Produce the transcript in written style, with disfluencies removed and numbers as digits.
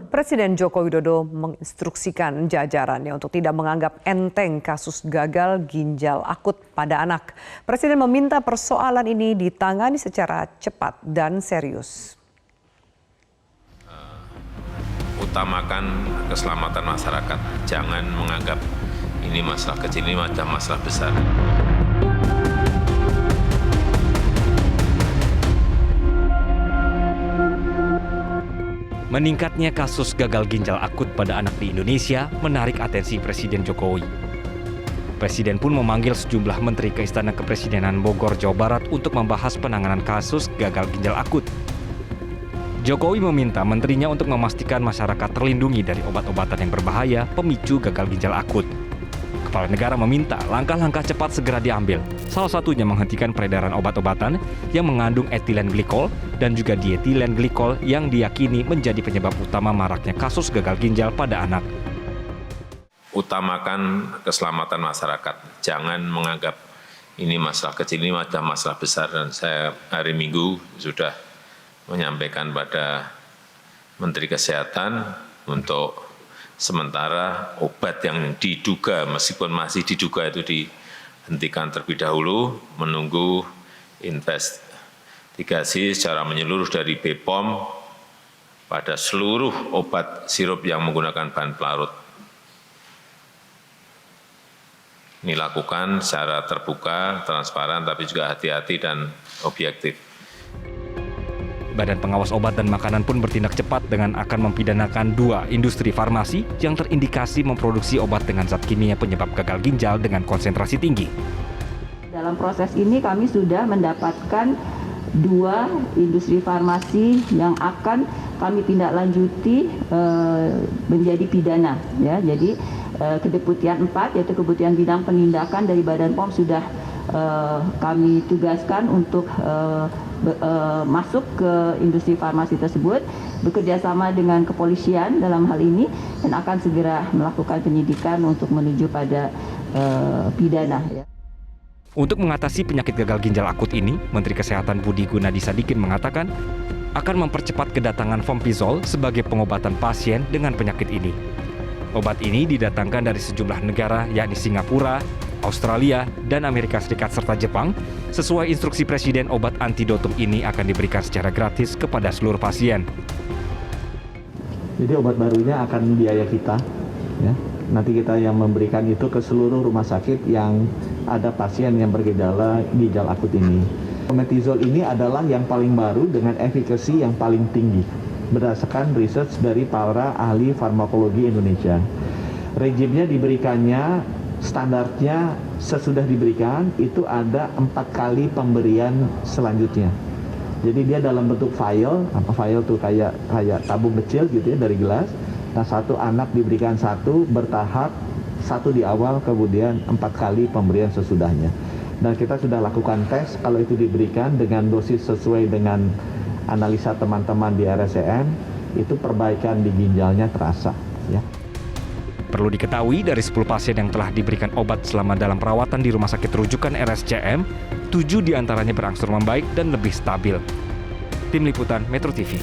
Presiden Joko Widodo menginstruksikan jajarannya untuk tidak menganggap enteng kasus gagal ginjal akut pada anak. Presiden meminta persoalan ini ditangani secara cepat dan serius. Utamakan keselamatan masyarakat, jangan menganggap ini masalah kecil, ini masalah besar. Meningkatnya kasus gagal ginjal akut pada anak di Indonesia menarik atensi Presiden Jokowi. Presiden pun memanggil sejumlah menteri ke Istana Kepresidenan Bogor, Jawa Barat untuk membahas penanganan kasus gagal ginjal akut. Jokowi meminta menterinya untuk memastikan masyarakat terlindungi dari obat-obatan yang berbahaya pemicu gagal ginjal akut. Kepala negara meminta langkah-langkah cepat segera diambil, salah satunya menghentikan peredaran obat-obatan yang mengandung etilen glikol dan juga dietilen glikol yang diyakini menjadi penyebab utama maraknya kasus gagal ginjal pada anak. Utamakan keselamatan masyarakat, jangan menganggap ini masalah kecil, ini masalah besar. Dan saya hari Minggu sudah menyampaikan pada Menteri Kesehatan untuk sementara obat yang diduga, meskipun masih diduga itu dihentikan terlebih dahulu, menunggu investigasi secara menyeluruh dari BPOM pada seluruh obat sirup yang menggunakan bahan pelarut. Ini lakukan secara terbuka, transparan, tapi juga hati-hati dan objektif. Badan Pengawas Obat dan Makanan pun bertindak cepat dengan akan mempidanakan 2 industri farmasi yang terindikasi memproduksi obat dengan zat kimia penyebab gagal ginjal dengan konsentrasi tinggi. Dalam proses ini kami sudah mendapatkan 2 industri farmasi yang akan kami tindak lanjuti menjadi pidana. Ya, jadi Kedeputian 4 yaitu Kedeputian Bidang Penindakan dari Badan POM sudah kami tugaskan untuk masuk ke industri farmasi tersebut, bekerjasama dengan kepolisian dalam hal ini, dan akan segera melakukan penyidikan untuk menuju pada pidana. Ya. Untuk mengatasi penyakit gagal ginjal akut ini, Menteri Kesehatan Budi Gunadi Sadikin mengatakan akan mempercepat kedatangan Vompizol sebagai pengobatan pasien dengan penyakit ini. Obat ini didatangkan dari sejumlah negara yakni Singapura, Australia, dan Amerika Serikat serta Jepang. Sesuai instruksi Presiden, obat antidotum ini akan diberikan secara gratis kepada seluruh pasien. Jadi obat barunya akan biaya kita, ya. Nanti kita yang memberikan itu ke seluruh rumah sakit yang ada pasien yang bergejala ginjal akut ini. Vompizol ini adalah yang paling baru dengan efikasi yang paling tinggi, berdasarkan research dari para ahli farmakologi Indonesia. Rejimnya diberikannya, standarnya sesudah diberikan itu ada 4 kali pemberian selanjutnya. Jadi dia dalam bentuk vial, vial tuh kayak tabung kecil gitu ya dari gelas. Nah, 1 anak diberikan 1 bertahap, 1 di awal, kemudian 4 kali pemberian sesudahnya. Dan kita sudah lakukan tes, kalau itu diberikan dengan dosis sesuai dengan analisa teman-teman di RSCM, itu perbaikan di ginjalnya terasa. Ya. Perlu diketahui dari 10 pasien yang telah diberikan obat selama dalam perawatan di Rumah Sakit Rujukan RSCM, 7 diantaranya berangsur membaik dan lebih stabil. Tim Liputan Metro TV.